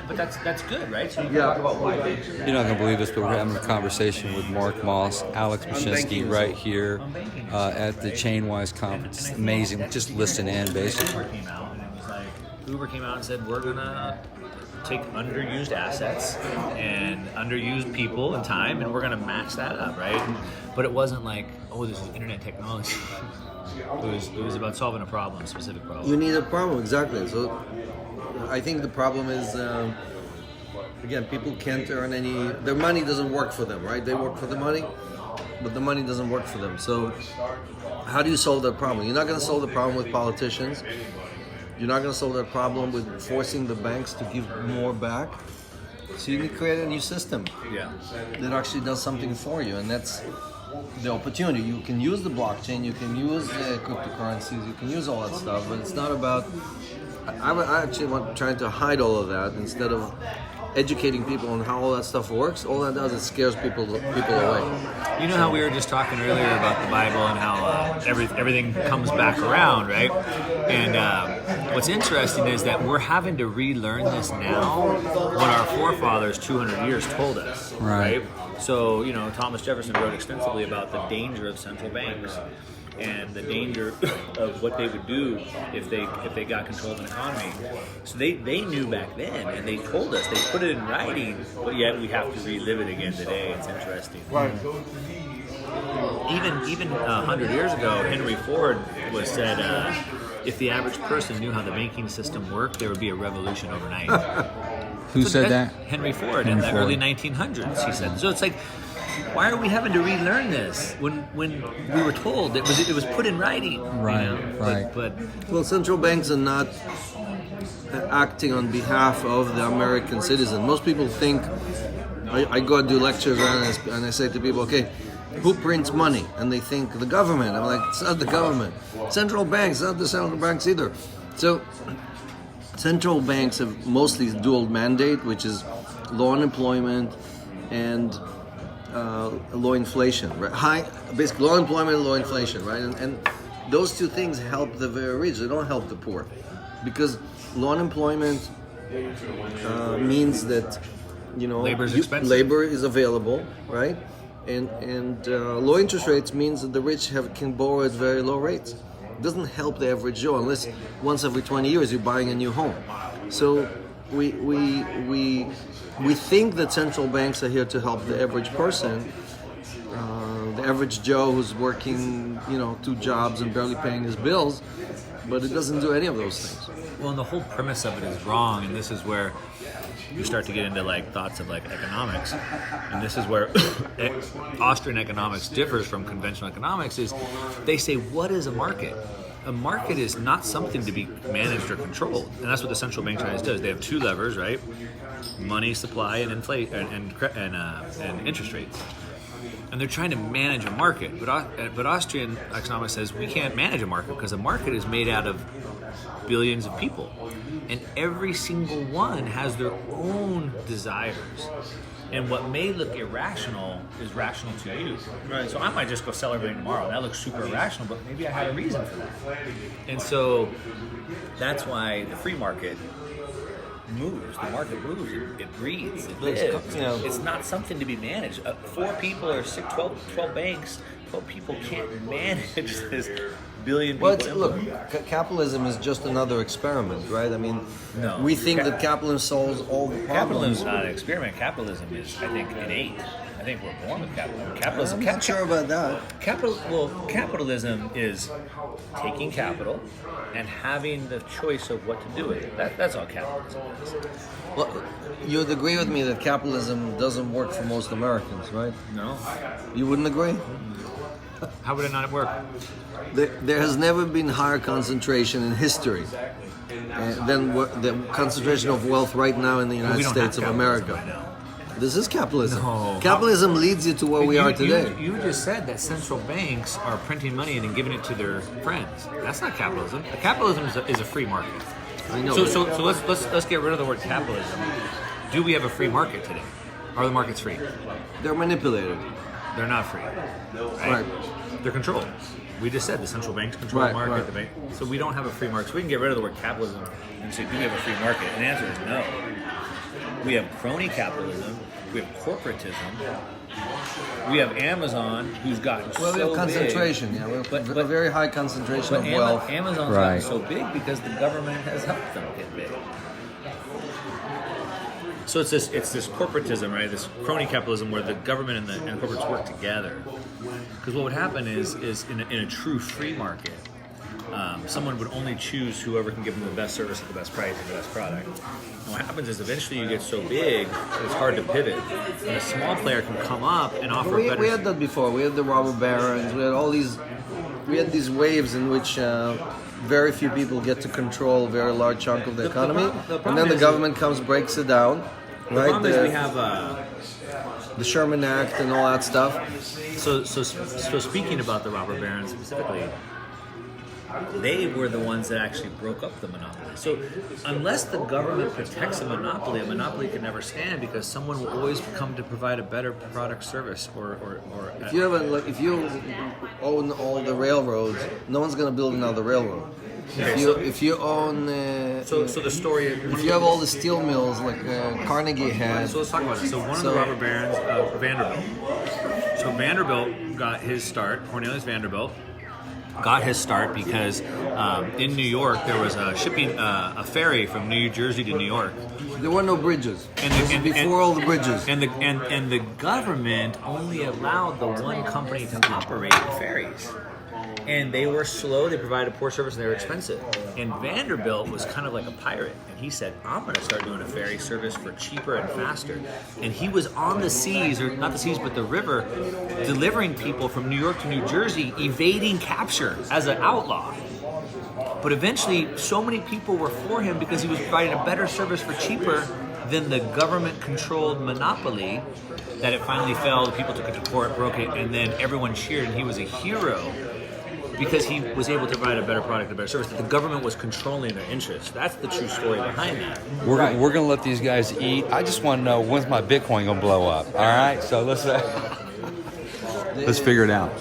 But that's good, right? So you can Yeah. talk about why banks are You're not going to believe this, but we're having a conversation with Mark Moss, Alex Mashinsky right here at the Chainwise conference. It's amazing. Just listen in, basically. Uber came out and it was like Uber came out and said we're gonna take underused assets and underused people and time, and we're gonna match that up, right? But it wasn't like, oh, this is internet technology. It was about solving a problem, a specific problem. You need a problem, exactly. So I think the problem is, again, people can't earn any, their money doesn't work for them, right? They work for the money, but the money doesn't work for them. So how do you solve that problem? You're not going to solve the problem with politicians. You're not going to solve that problem with forcing the banks to give more back. So you need to create a new system that actually does something for you, and that's the opportunity. You can use the blockchain, you can use cryptocurrencies, you can use all that stuff, but it's not about. I actually want trying to hide all of that instead of educating people on how all that stuff works. All that does is scares people away. You know how we were just talking earlier about the Bible and how everything comes back around, right? And what's interesting is that we're having to relearn this now what our forefathers 200 years told us, right? So, you know, Thomas Jefferson wrote extensively about the danger of central banks and the danger of what they would do if they got control of an economy. So they knew back then, and they told us, they put it in writing, but yet we have to relive it again today. It's interesting. Right. Even 100 years ago, Henry Ford was said, if the average person knew how the banking system worked, there would be a revolution overnight. Who said that? Henry Ford in the early 1900s, he said. So it's like, why are we having to relearn this when we were told it was put in writing? Right, you know? right. But Well, central banks are not acting on behalf of the American citizen. Most people think, I go and do lectures and I say to people, okay, who prints money? And they think the government. I'm like, it's not the government. Central banks, not the central banks either. So central banks have mostly dual mandate, which is low unemployment and low inflation, right? Basically low employment and low inflation, right? And those two things help the very rich. They don't help the poor, because low unemployment means that labor is available, right? And low interest rates means that the rich can borrow at very low rates. It doesn't help the average Joe unless once every 20 years you're buying a new home. So we think that central banks are here to help the average person, the average Joe who's working, 2 jobs and barely paying his bills, but it doesn't do any of those things. well, and the whole premise of it is wrong, and this is where you start to get into like thoughts of like economics, and this is where Austrian economics differs from conventional economics. Is they say, what is a market? A market is not something to be managed or controlled, and that's what the central bank tries does. They have 2 levers, right? Money supply and inflation and interest rates, and they're trying to manage a market. But Austrian economics says we can't manage a market because a market is made out of billions of people, and every single one has their own desires. And what may look irrational is rational to you. Right. So I might just go sell everything tomorrow. That looks super irrational, but maybe I had a reason for that. And so that's why the free market moves. The market moves. It breathes. It lives. It's not something to be managed. 4 people or 12 banks, 12 people can't manage this billion people. Well, look, capitalism is just another experiment, right? I mean, No. we think that capitalism solves all the Capitalism problems. is not an experiment. Capitalism is, I think, innate. I think we're born with capitalism. I'm not sure about that. Capitalism is taking capital and having the choice of what to do with it. That's all capitalism is. Well, you'd agree with me that capitalism doesn't work for most Americans, right? No? You wouldn't agree? How would it not work? There has never been higher concentration in history than the concentration of wealth right now in the United States of America. Right now. This is capitalism. No. Capitalism leads you to where we are today. You just said that central banks are printing money and then giving it to their friends. That's not capitalism. Capitalism is a free market. I know. So let's get rid of the word capitalism. Do we have a free market today? Are the markets free? They're manipulated. They're not free. Right? They're controlled. We just said the central banks control the market. Right. The bank, so we don't have a free market. So we can get rid of the word capitalism and say, do we have a free market? And the answer is no. we have crony capitalism, we have corporatism, we have Amazon, who's gotten Well, we have so concentration. big. Yeah, we have But- a very high concentration But of wealth. Amazon's Right. gotten so big because the government has helped them get big. So it's this corporatism, right? This crony capitalism where the government and corporates work together. Because what would happen is in a true free market, someone would only choose whoever can give them the best service at the best price and the best product. And what happens is eventually you get so big, it's hard to pivot. And a small player can come up and offer We better. had that before. We had the robber barons. We had all these. We had these waves in which very few people get to control a very large chunk of the economy, problem and then the is- government comes, breaks it down. The Right? problem is we have the Sherman Act and all that stuff. so speaking about the robber barons specifically, they were the ones that actually broke up the monopoly. So unless the government protects a monopoly can never stand because someone will always come to provide a better product service or If you have if you own all the railroads, no one's going to build another railroad. Okay, If you own so the story. if you have all the steel mills like Carnegie had, So let's talk about it. So one of the So- robber barons, Vanderbilt. So Vanderbilt got his start. Cornelius Vanderbilt got his start because in New York there was a ferry from New Jersey to New York, there were no bridges. And This is before all the bridges. and the government only allowed the one company to operate ferries. And they were slow, they provided poor service, and they were expensive. And Vanderbilt was kind of like a pirate. And he said, I'm going to start doing a ferry service for cheaper and faster. And he was on the seas, or not the seas, but the river, delivering people from New York to New Jersey, evading capture as an outlaw. But eventually, so many people were for him because he was providing a better service for cheaper than the government-controlled monopoly that it finally fell. The people took it to court, broke it, and then everyone cheered, and he was a hero because he was able to provide a better product, a better service, that the government was controlling their interests. That's the true story behind that. We're gonna let these guys eat. I just want to know when's my Bitcoin gonna blow up. All right, so let's figure it out.